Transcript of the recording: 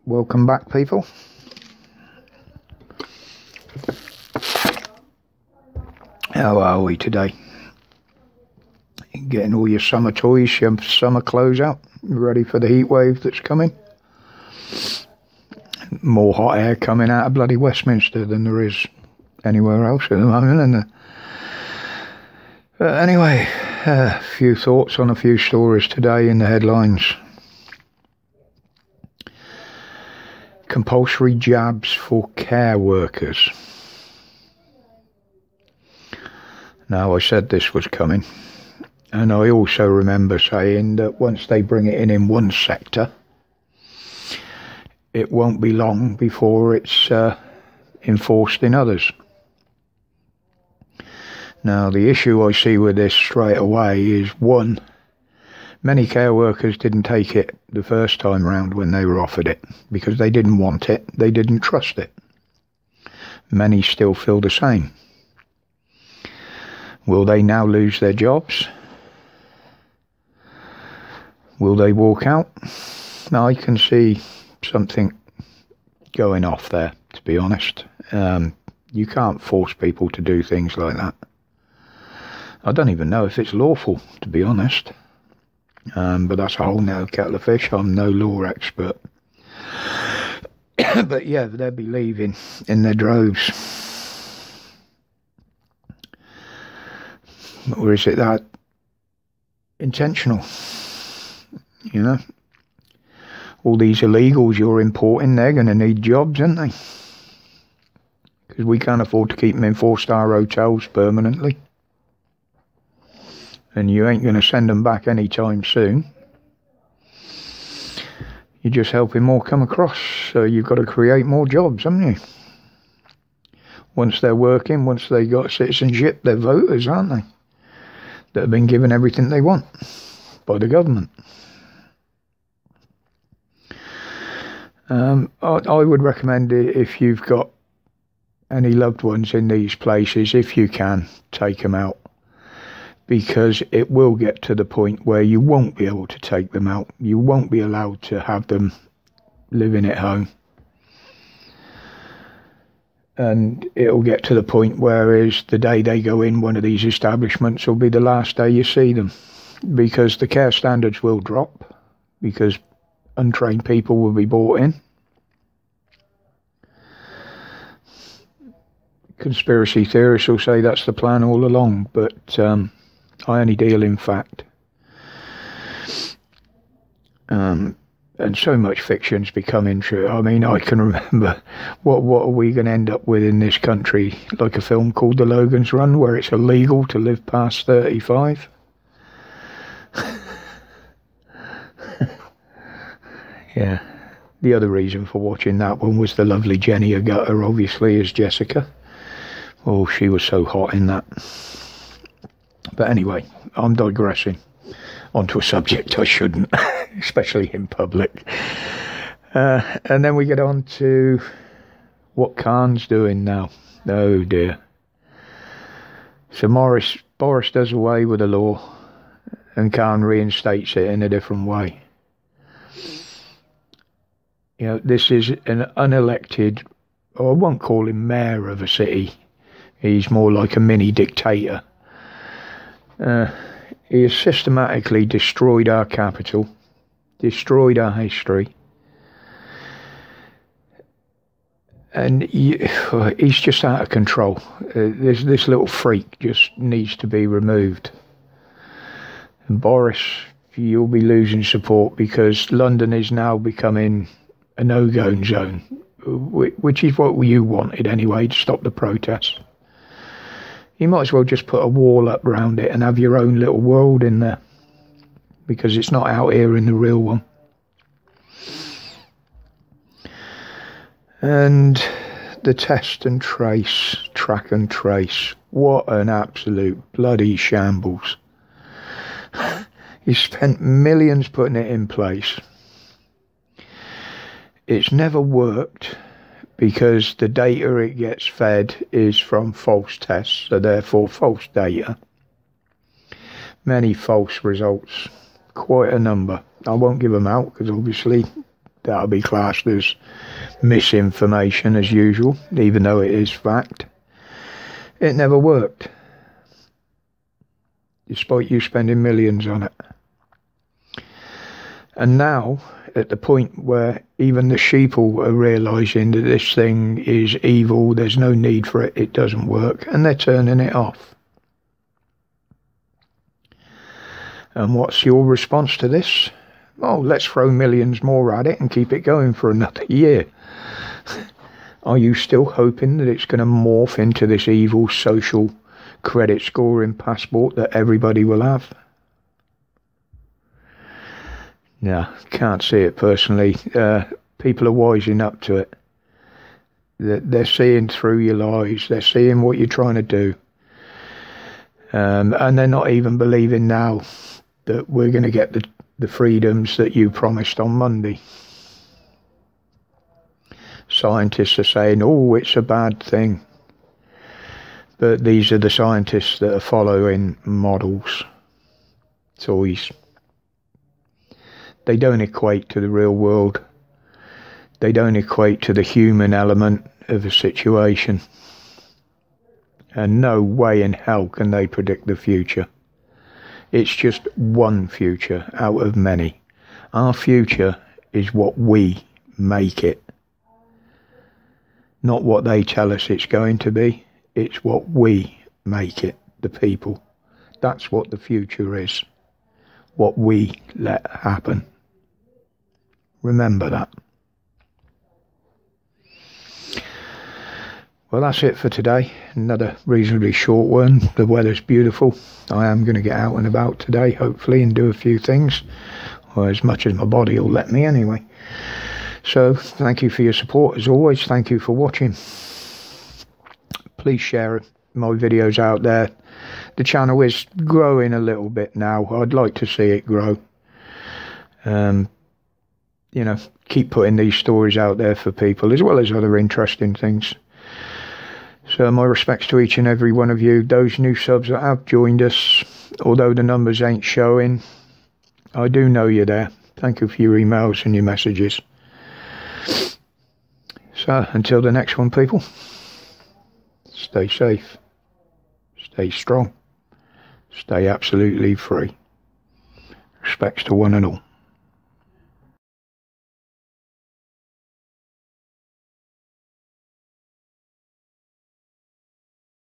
Welcome back, people. How are we today? Getting all your summer toys, your summer clothes out, ready for the heat wave that's coming? More hot air coming out of bloody Westminster than there is anywhere else at the moment. But anyway, a few thoughts on a few stories today in the headlines. Compulsory jabs for care workers. Now, I said this was coming, and I also remember saying that once they bring it in one sector, it won't be long before it's enforced in others. Now, the issue I see with this straight away is, one, many care workers didn't take it the first time round when they were offered it because they didn't want it, they didn't trust it. Many still feel the same. Will they now lose their jobs? Will they walk out? Now, I can see something going off there, to be honest. You can't force people to do things like that. I don't even know if it's lawful, to be honest. But that's a whole nother kettle of fish. I'm no law expert. But yeah, they'll be leaving in their droves. Or is it that intentional? You know? All these illegals you're importing, they're going to need jobs, aren't they? Because we can't afford to keep them in 4-star hotels permanently. And you ain't going to send them back anytime soon. You're just helping more come across. So you've got to create more jobs, haven't you? Once they're working, once they got citizenship, they're voters, aren't they? That have been given everything they want by the government. I would recommend it if you've got any loved ones in these places, if you can, take them out. Because it will get to the point where you won't be able to take them out. You won't be allowed to have them living at home. And it'll get to the point whereas the day they go in one of these establishments will be the last day you see them. Because the care standards will drop. Because untrained people will be brought in. Conspiracy theorists will say that's the plan all along, but I only deal in fact. And so much fiction's becoming true. I mean, I can remember what are we going to end up with in this country? Like a film called The Logan's Run, where it's illegal to live past 35. Yeah. The other reason for watching that one was the lovely Jenny Agutter, obviously, as Jessica. Oh, she was so hot in that. But anyway, I'm digressing onto a subject I shouldn't, especially in public. And then we get on to what Khan's doing now. Oh dear. So Boris does away with the law and Khan reinstates it in a different way. You know, this is an unelected, or I won't call him mayor of a city. He's more like a mini dictator. He has systematically destroyed our capital, destroyed our history, and he's just out of control. This little freak just needs to be removed. And Boris, you'll be losing support because London is now becoming a no-go zone, which is what you wanted anyway, to stop the protests. You might as well just put a wall up round it and have your own little world in there, because it's not out here in the real one. And the test and trace, track and trace, what an absolute bloody shambles. He spent millions putting it in place. It's never worked. Because the data it gets fed is from false tests, so therefore false data. Many false results, quite a number. I won't give them out because obviously that'll be classed as misinformation as usual, even though it is fact. It never worked, despite you spending millions on it. And now, at the point where even the sheeple are realising that this thing is evil, there's no need for it, it doesn't work, and they're turning it off. And what's your response to this? Oh, let's throw millions more at it and keep it going for another year. Are you still hoping that it's going to morph into this evil social credit scoring passport that everybody will have? No, can't see it personally. People are wising up to it. They're seeing through your lies. They're seeing what you're trying to do. And they're not even believing now that we're going to get the freedoms that you promised on Monday. Scientists are saying, oh, it's a bad thing. But these are the scientists that are following models, toys. They don't equate to the real world. They don't equate to the human element of a situation. And no way in hell can they predict the future. It's just one future out of many. Our future is what we make it. Not what they tell us it's going to be. It's what we make it, the people. That's what the future is. What we let happen. Remember that. Well, that's it for today. Another reasonably short one. The weather's beautiful. I am going to get out and about today, hopefully, and do a few things. Or as much as my body will let me anyway. So, thank you for your support as always. Thank you for watching. Please share my videos out there. The channel is growing a little bit now. I'd like to see it grow. You know, keep putting these stories out there for people, as well as other interesting things. So my respects to each and every one of you. Those new subs that have joined us, although the numbers ain't showing, I do know you're there. Thank you for your emails and your messages. So until the next one, people, stay safe, stay strong, stay absolutely free. Respects to one and all.